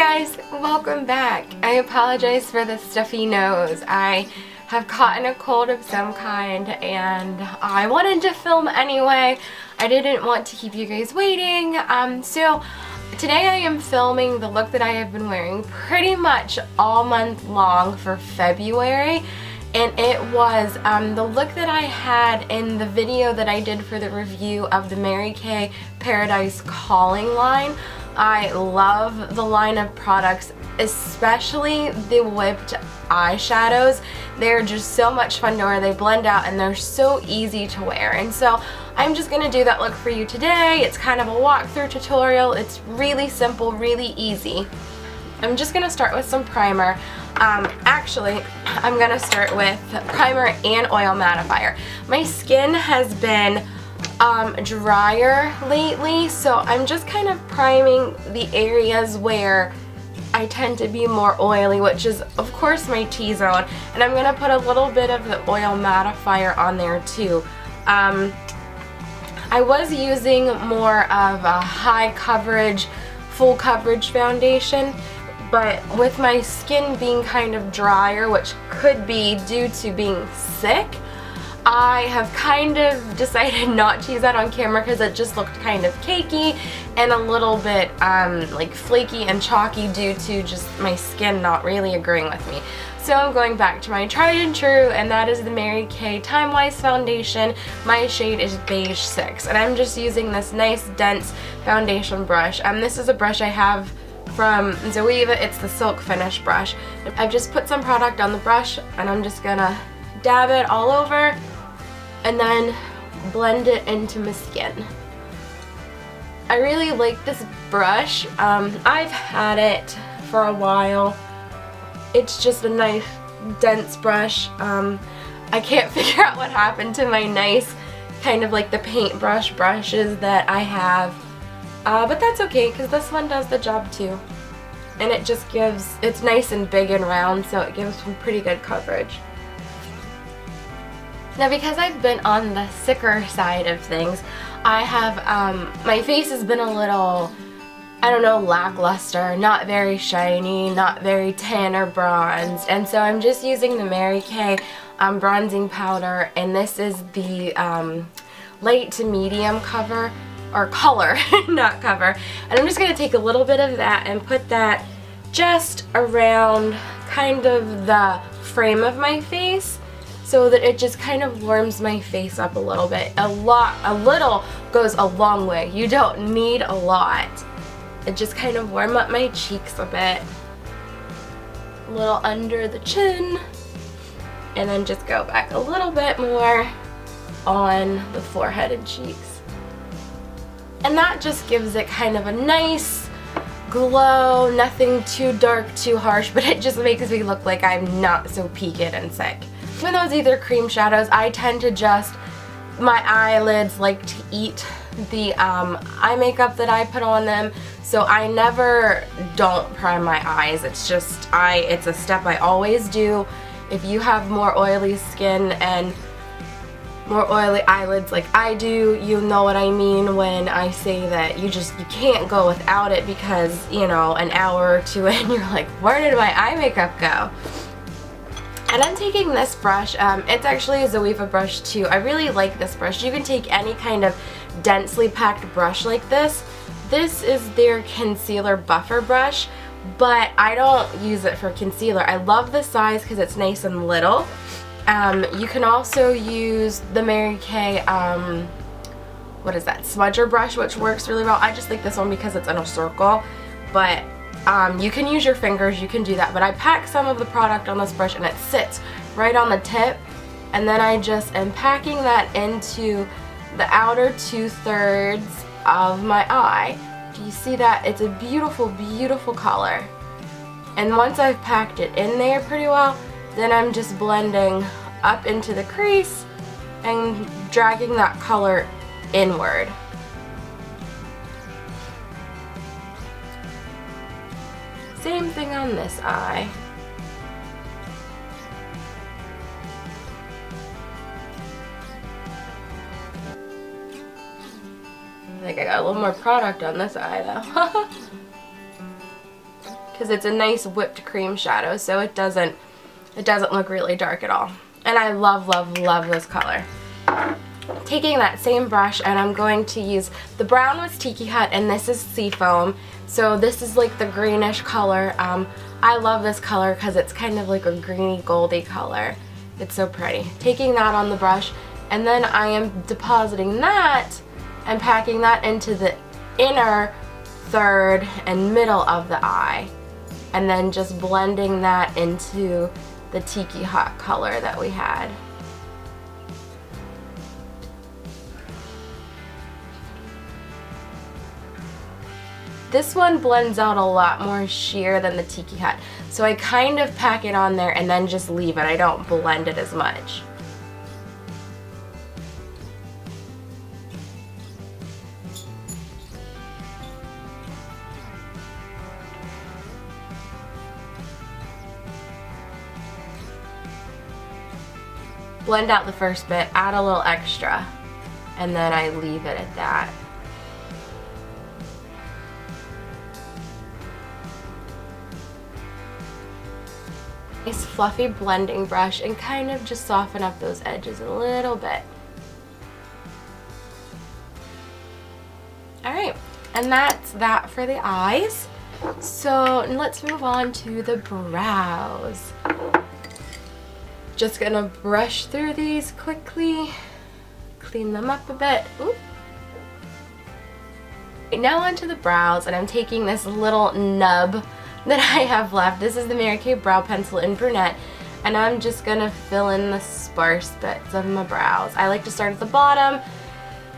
guys, welcome back. I apologize for the stuffy nose. I have caught in a cold of some kind and I wanted to film anyway. I didn't want to keep you guys waiting. So today I am filming the look that I have been wearing pretty much all month long for February. And it was the look that I had in the video that I did for the review of the Mary Kay Paradise Calling line. I love the line of products, especially the whipped eyeshadows. They're just so much fun to wear. They blend out and they're so easy to wear. And so I'm just going to do that look for you today. It's kind of a walkthrough tutorial. It's really simple, really easy. I'm just going to start with some primer. Actually, I'm going to start with primer and oil mattifier. My skin has been drier lately, so I'm just kind of priming the areas where I tend to be more oily, which is of course my T-zone, and I'm going to put a little bit of the oil mattifier on there too. I was using more of a high coverage, full coverage foundation, but with my skin being kind of drier, which could be due to being sick, I have kind of decided not to use that on camera because it just looked kind of cakey and a little bit like flaky and chalky due to just my skin not really agreeing with me. So I'm going back to my tried and true, and that is the Mary Kay Time Wise foundation. My shade is Beige 6, and I'm just using this nice dense foundation brush. This is a brush I have from Zoeva. It's the Silk Finish brush. I've just put some product on the brush and I'm just gonna dab it all over and then blend it into my skin. I really like this brush. I've had it for a while. It's just a nice dense brush. I can't figure out what happened to my nice kind of like the paintbrush brushes that I have. But that's okay because this one does the job too. And it just gives, it's nice and big and round, so it gives some pretty good coverage. Now because I've been on the sicker side of things, I have, my face has been a little, I don't know, lackluster, not very shiny, not very tan or bronzed. And so I'm just using the Mary Kay bronzing powder, and this is the light to medium cover. Or color, not cover. And I'm just going to take a little bit of that and put that just around kind of the frame of my face so that it just kind of warms my face up a little bit. A little goes a long way. You don't need a lot. It just kind of warm up my cheeks a bit. A little under the chin. And then just go back a little bit more on the forehead and cheeks. And that just gives it kind of a nice glow, nothing too dark, too harsh, but it just makes me look like I'm not so peaked and sick. When those either cream shadows, I tend to just, my eyelids like to eat the eye makeup that I put on them, so I never don't prime my eyes. It's just, it's a step I always do. If you have more oily skin and more oily eyelids like I do, you know what I mean when I say that you can't go without it because, you know, an hour or two in you're like, where did my eye makeup go? And I'm taking this brush, it's actually a Zoeva brush too. I really like this brush. You can take any kind of densely packed brush like this. This is their concealer buffer brush, but I don't use it for concealer. I love the size because it's nice and little. You can also use the Mary Kay, what is that, smudger brush, which works really well. I just like this one because it's in a circle, but you can use your fingers, you can do that. But I pack some of the product on this brush and it sits right on the tip, and then I just am packing that into the outer 2/3 of my eye. Do you see that? It's a beautiful, beautiful color. And once I've packed it in there pretty well, then I'm just blending up into the crease and dragging that color inward. Same thing on this eye. I think I got a little more product on this eye though. because it's a nice whipped cream shadow, so it doesn't look really dark at all. And I love, love, love this color. Taking that same brush, and I'm going to use, the brown was Tiki Hut and this is Seafoam, so this is like the greenish color. I love this color because it's kind of like a greeny goldy color. It's so pretty. Taking that on the brush, and then I am depositing that and packing that into the inner third and middle of the eye, and then just blending that into the Tiki Hut color that we had. This one blends out a lot more sheer than the Tiki Hut, so I kind of pack it on there and then just leave it. I don't blend it as much. Blend out the first bit, add a little extra, and then I leave it at that. Nice fluffy blending brush and kind of just soften up those edges a little bit. Alright, and that's that for the eyes. So let's move on to the brows. Just gonna brush through these quickly, clean them up a bit. Oop. Now onto the brows, and I'm taking this little nub that I have left. This is the Mary Kay Brow Pencil in Brunette, and I'm just gonna fill in the sparse bits of my brows. I like to start at the bottom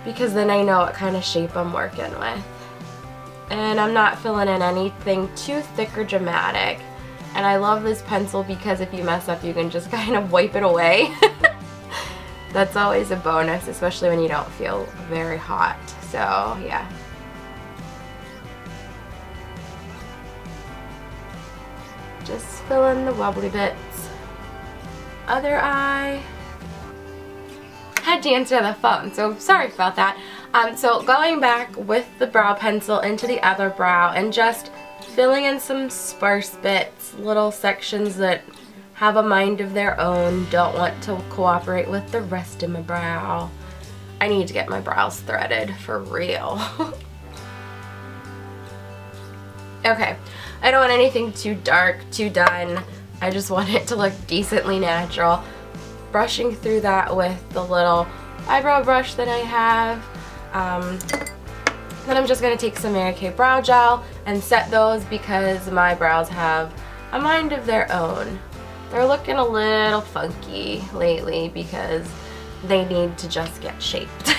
because then I know what kind of shape I'm working with. And I'm not filling in anything too thick or dramatic. And I love this pencil because if you mess up, you can just kind of wipe it away. That's always a bonus, especially when you don't feel very hot. So, yeah. Just fill in the wobbly bits. Other eye. Had to answer the phone, so sorry about that. So going back with the brow pencil into the other brow and just filling in some sparse bits, little sections that have a mind of their own, don't want to cooperate with the rest of my brow. I need to get my brows threaded for real. Okay, I don't want anything too dark, too done. I just want it to look decently natural. Brushing through that with the little eyebrow brush that I have. Then I'm just going to take some Mary Kay Brow Gel and set those because my brows have a mind of their own. They're looking a little funky lately because they need to just get shaped.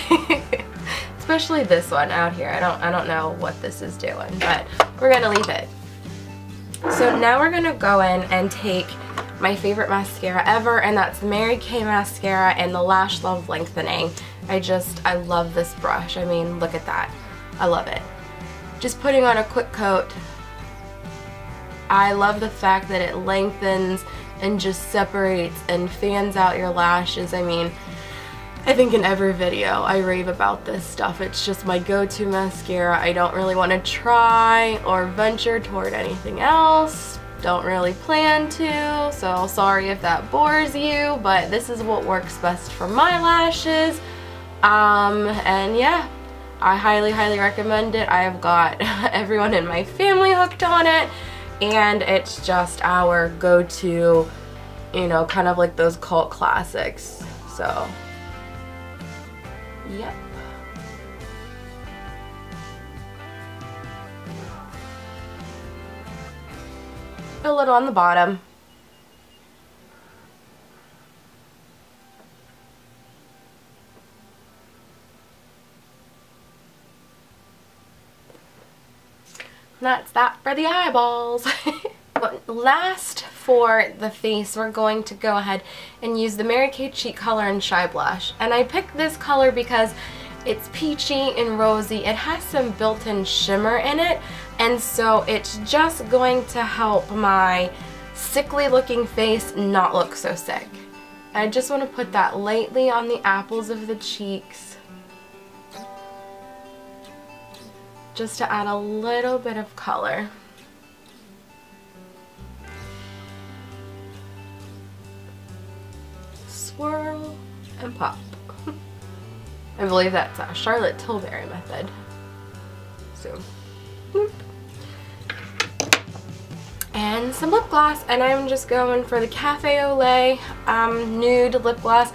Especially this one out here. I don't know what this is doing, but we're going to leave it. So now we're going to go in and take my favorite mascara ever, and that's the Mary Kay mascara and the Lash Love Lengthening. I love this brush. I mean, look at that. I love it. Just putting on a quick coat. I love the fact that it lengthens and just separates and fans out your lashes. I mean, I think in every video I rave about this stuff. It's just my go-to mascara. I don't really want to try or venture toward anything else. Don't really plan to, so sorry if that bores you, but this is what works best for my lashes. And yeah, I highly, highly recommend it. I have got everyone in my family hooked on it, and it's just our go-to, you know, kind of like those cult classics. So, yep. A little on the bottom. That's that for the eyeballs. Last for the face, we're going to go ahead and use the Mary Kay Cheek Color and Shy Blush. And I picked this color because it's peachy and rosy. It has some built-in shimmer in it, and so it's just going to help my sickly looking face not look so sick. I just want to put that lightly on the apples of the cheeks, just to add a little bit of color. swirl and pop. I believe that's a Charlotte Tilbury method. So, whoop. And some lip gloss, and I'm just going for the Cafe au Lait nude lip gloss.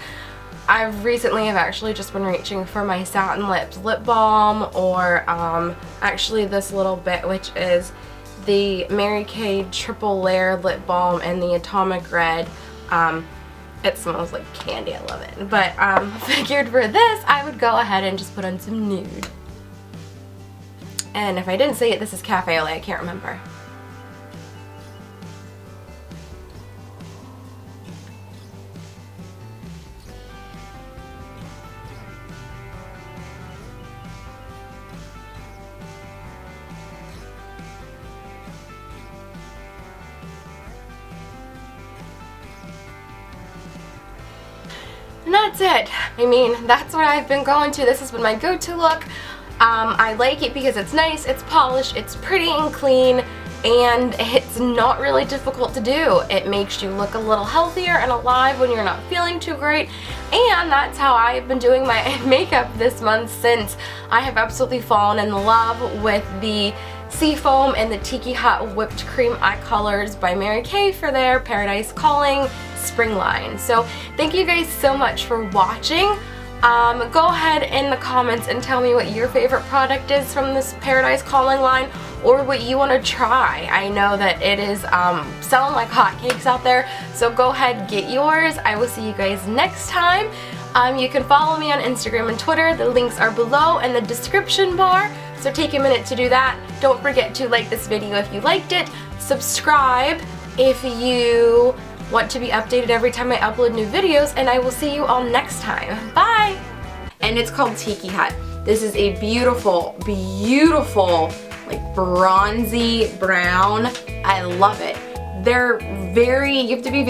I recently have actually just been reaching for my Satin Lips lip balm, or actually this little bit, which is the Mary Kay triple layer lip balm in the Atomic Red. It smells like candy, I love it. But figured for this I would go ahead and just put on some nude. And if I didn't say it, this is Cafe au Lait, I can't remember. And that's it. I mean, that's what I've been going to. This has been my go-to look. I like it because it's nice, it's polished, it's pretty and clean, and it's not really difficult to do. It makes you look a little healthier and alive when you're not feeling too great, and that's how I've been doing my makeup this month, since I have absolutely fallen in love with the Seafoam and the Tiki Hot Whipped Cream Eye Colors by Mary Kay for their Paradise Calling spring line. So thank you guys so much for watching. Go ahead in the comments and tell me what your favorite product is from this Paradise Calling line, or what you want to try. I know that it is selling like hotcakes out there, so go ahead, get yours. I will see you guys next time. You can follow me on Instagram and Twitter. The links are below in the description bar, so take a minute to do that. Don't forget to like this video if you liked it, subscribe if you want to be updated every time I upload new videos, and I will see you all next time. Bye! And it's called Tiki Hot. This is a beautiful, beautiful, like bronzy brown. I love it. They're very, you have to be